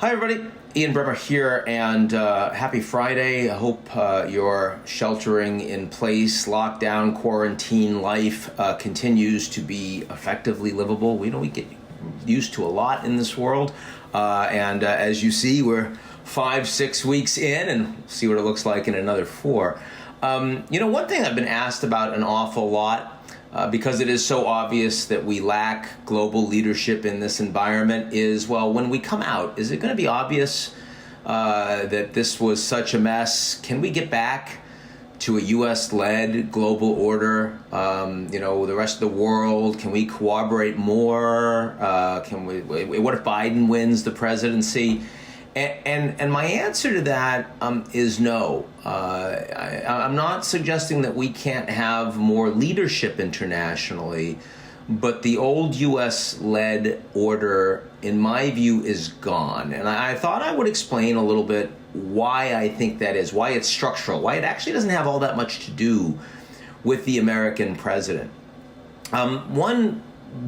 Hi, everybody. Ian Bremmer here, and happy Friday. I hope your sheltering in place, lockdown, quarantine life continues to be effectively livable. We get used to a lot in this world, and as you see, we're 5-6 weeks in, and see what it looks like in another 4. One thing I've been asked about an awful lot, because it is so obvious that we lack global leadership in this environment, is, well, when we come out, is it going to be obvious that this was such a mess? Can we get back to a U.S.-led global order? The rest of the world, can we cooperate more? What if Biden wins the presidency? And my answer to that is no. I'm not suggesting that we can't have more leadership internationally, but the old U.S.-led order, in my view, is gone. And I thought I would explain a little bit why I think that is, why it's structural, why it actually doesn't have all that much to do with the American president. One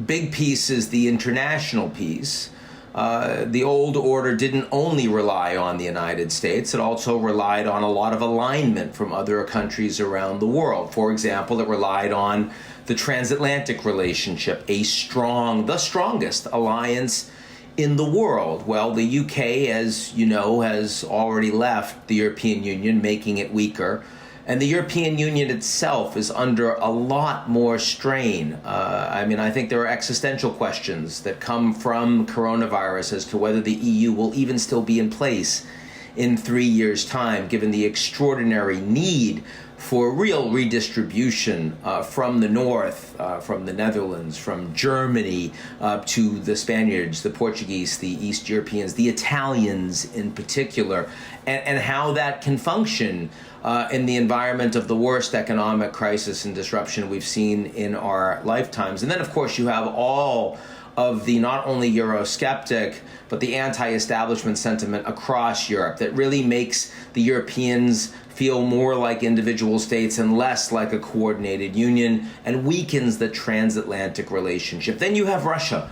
big piece is the international piece. The old order didn't only rely on the United States, it also relied on a lot of alignment from other countries around the world. For example, it relied on the transatlantic relationship, the strongest alliance in the world. Well, the UK, as you know, has already left the European Union, making it weaker. And the European Union itself is under a lot more strain. I think there are existential questions that come from coronavirus as to whether the EU will even still be in place in 3 years' time, given the extraordinary need for real redistribution from the north, from the Netherlands, from Germany, to the Spaniards, the Portuguese, the East Europeans, the Italians in particular, and how that can function in the environment of the worst economic crisis and disruption we've seen in our lifetimes. And then, of course, you have all of the not only Eurosceptic, but the anti-establishment sentiment across Europe that really makes the Europeans feel more like individual states and less like a coordinated union, and weakens the transatlantic relationship. Then you have Russia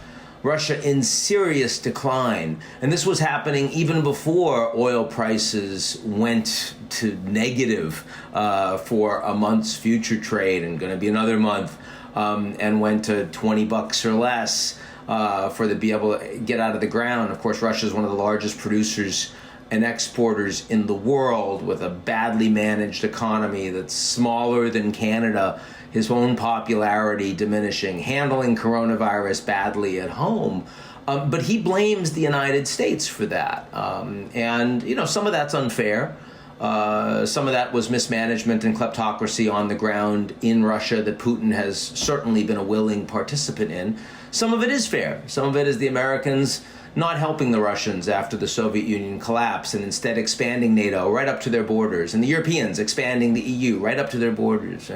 in serious decline. And this was happening even before oil prices went to negative for a month's future trade, and going to be another month, and went to $20 or less for to be able to get out of the ground. Of course, Russia is one of the largest producers and exporters in the world, with a badly managed economy that's smaller than Canada, his own popularity diminishing, handling coronavirus badly at home. But he blames the United States for that. Some of that's unfair. Some of that was mismanagement and kleptocracy on the ground in Russia that Putin has certainly been a willing participant in. Some of it is fair. Some of it is the Americans not helping the Russians after the Soviet Union collapsed, and instead expanding NATO right up to their borders, and the Europeans expanding the EU right up to their borders.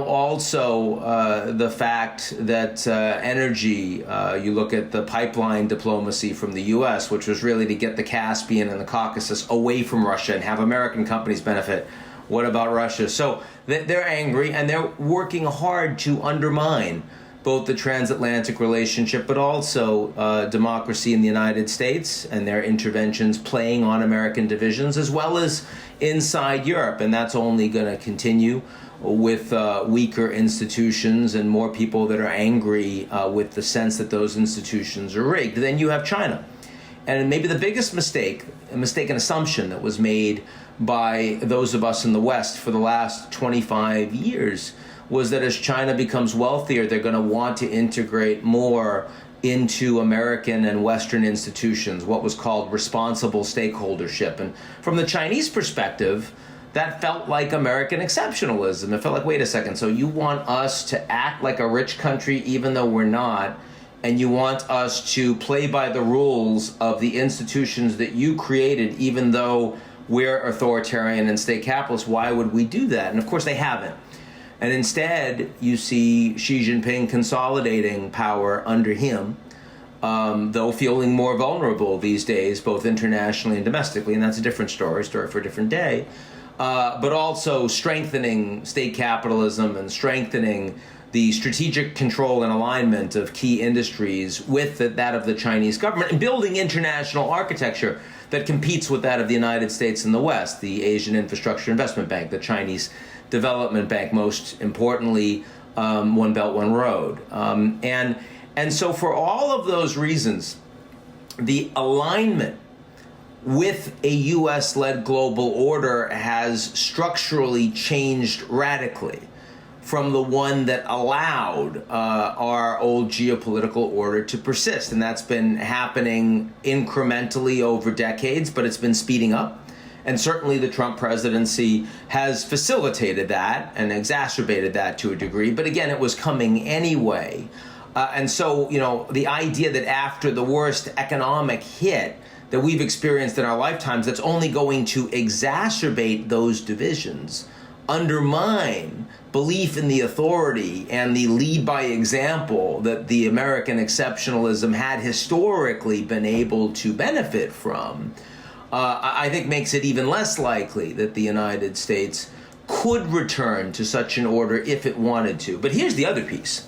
Also the fact that energy, you look at the pipeline diplomacy from the U.S., which was really to get the Caspian and the Caucasus away from Russia and have American companies benefit. What about Russia? So they're angry, and they're working hard to undermine both the transatlantic relationship, but also democracy in the United States, and their interventions playing on American divisions, as well as inside Europe. And that's only going to continue with weaker institutions and more people that are angry with the sense that those institutions are rigged. Then you have China. And maybe the biggest mistaken assumption that was made by those of us in the West for the last 25 years was that as China becomes wealthier, they're going to want to integrate more into American and Western institutions, what was called responsible stakeholdership. And from the Chinese perspective, that felt like American exceptionalism. It felt like, wait a second, so you want us to act like a rich country even though we're not, and you want us to play by the rules of the institutions that you created even though we're authoritarian and state capitalist. Why would we do that? And of course they haven't. And instead, you see Xi Jinping consolidating power under him, though feeling more vulnerable these days, both internationally and domestically, and that's a different story for a different day, but also strengthening state capitalism and strengthening the strategic control and alignment of key industries with that of the Chinese government, and building international architecture that competes with that of the United States and the West, the Asian Infrastructure Investment Bank, the Chinese Development Bank, most importantly, One Belt, One Road. And so for all of those reasons, the alignment with a U.S.-led global order has structurally changed radically from the one that allowed our old geopolitical order to persist. And that's been happening incrementally over decades, but it's been speeding up. And certainly the Trump presidency has facilitated that and exacerbated that to a degree. But again, it was coming anyway. And so, the idea that after the worst economic hit that we've experienced in our lifetimes, that's only going to exacerbate those divisions, undermine belief in the authority and the lead by example that the American exceptionalism had historically been able to benefit from, I think makes it even less likely that the United States could return to such an order if it wanted to. But here's the other piece.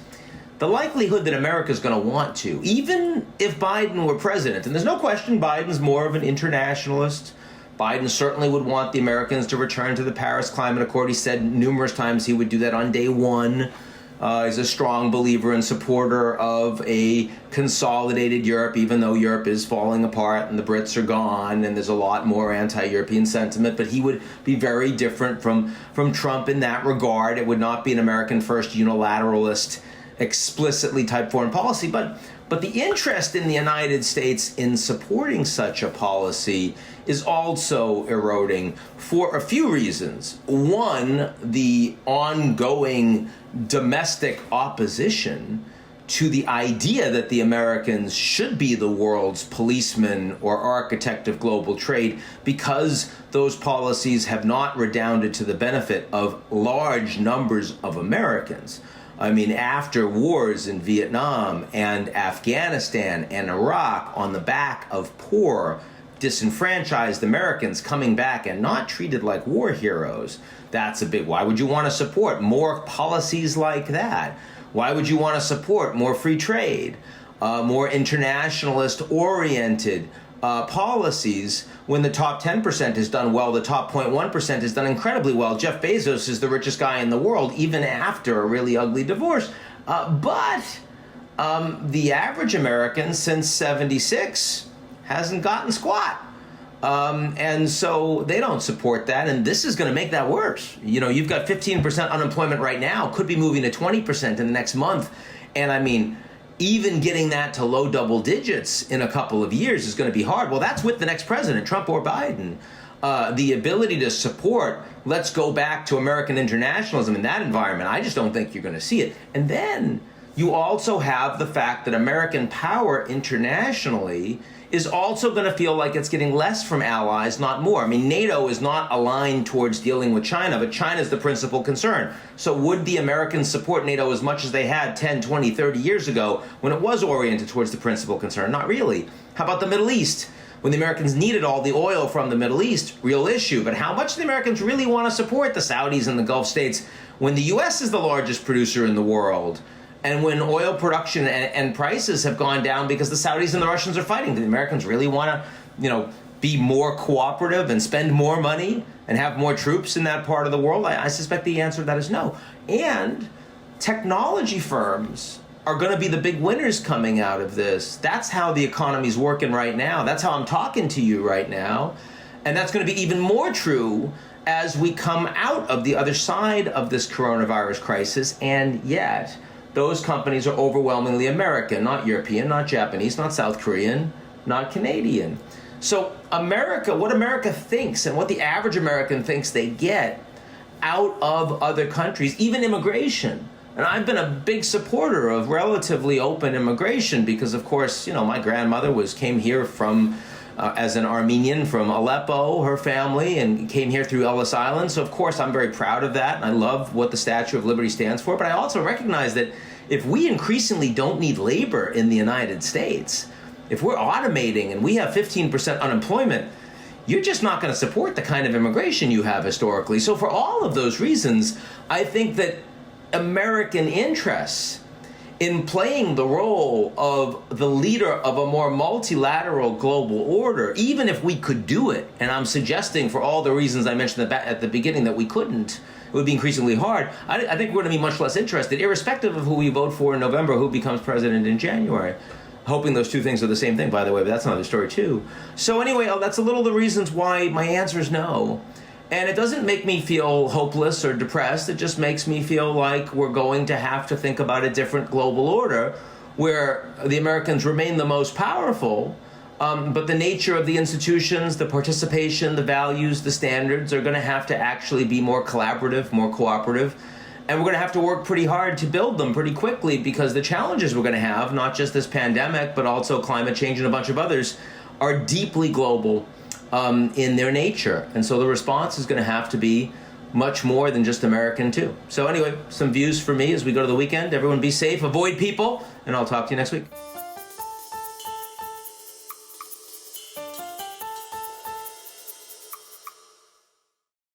The likelihood that America's going to want to, even if Biden were president, and there's no question Biden's more of an internationalist. Biden certainly would want the Americans to return to the Paris Climate Accord. He said numerous times he would do that on day one. He's a strong believer and supporter of a consolidated Europe, even though Europe is falling apart and the Brits are gone and there's a lot more anti-European sentiment. But he would be very different from Trump in that regard. It would not be an American first unilateralist, explicitly type foreign policy. But the interest in the United States in supporting such a policy is also eroding for a few reasons. One, the ongoing domestic opposition to the idea that the Americans should be the world's policeman or architect of global trade, because those policies have not redounded to the benefit of large numbers of Americans. I mean, after wars in Vietnam and Afghanistan and Iraq, on the back of poor, disenfranchised Americans coming back and not treated like war heroes, that's a big, why would you want to support more policies like that? Why would you want to support more free trade, more internationalist-oriented policies when the top 10% has done well, the top 0.1% has done incredibly well? Jeff Bezos is the richest guy in the world, even after a really ugly divorce. But the average American since '76 hasn't gotten squat. And so they don't support that, and this is going to make that worse. You've got 15% unemployment right now, could be moving to 20% in the next month. And I mean, even getting that to low double digits in a couple of years is going to be hard. Well, that's with the next president, Trump or Biden. The ability to support, let's go back to American internationalism in that environment, I just don't think you're going to see it. And then you also have the fact that American power internationally is also going to feel like it's getting less from allies, not more. I mean, NATO is not aligned towards dealing with China, but China is the principal concern. So would the Americans support NATO as much as they had 10, 20, 30 years ago when it was oriented towards the principal concern? Not really. How about the Middle East? When the Americans needed all the oil from the Middle East, real issue. But how much do the Americans really want to support the Saudis and the Gulf states when the U.S. is the largest producer in the world? And when oil production and prices have gone down because the Saudis and the Russians are fighting, do the Americans really want to, be more cooperative and spend more money and have more troops in that part of the world? I suspect the answer to that is no. And technology firms are going to be the big winners coming out of this. That's how the economy's working right now. That's how I'm talking to you right now. And that's going to be even more true as we come out of the other side of this coronavirus crisis. And yet, those companies are overwhelmingly American, not European, not Japanese, not South Korean, not Canadian. So America, what America thinks and what the average American thinks they get out of other countries, even immigration. And I've been a big supporter of relatively open immigration because, of course, my grandmother came here from as an Armenian from Aleppo, her family, and came here through Ellis Island. So, of course, I'm very proud of that, and I love what the Statue of Liberty stands for. But I also recognize that if we increasingly don't need labor in the United States, if we're automating and we have 15% unemployment, you're just not going to support the kind of immigration you have historically. So for all of those reasons, I think that American interests in playing the role of the leader of a more multilateral global order, even if we could do it, and I'm suggesting for all the reasons I mentioned at the beginning that we couldn't, it would be increasingly hard, I think we're going to be much less interested, irrespective of who we vote for in November, who becomes president in January. Hoping those two things are the same thing, by the way, but that's another story too. So anyway, that's a little of the reasons why my answer is no. And it doesn't make me feel hopeless or depressed. It just makes me feel like we're going to have to think about a different global order where the Americans remain the most powerful, but the nature of the institutions, the participation, the values, the standards are going to have to actually be more collaborative, more cooperative. And we're going to have to work pretty hard to build them pretty quickly, because the challenges we're going to have, not just this pandemic, but also climate change and a bunch of others, are deeply global in their nature. And so the response is going to have to be much more than just American too. So anyway, some views for me as we go to the weekend. Everyone be safe, avoid people, and I'll talk to you next week.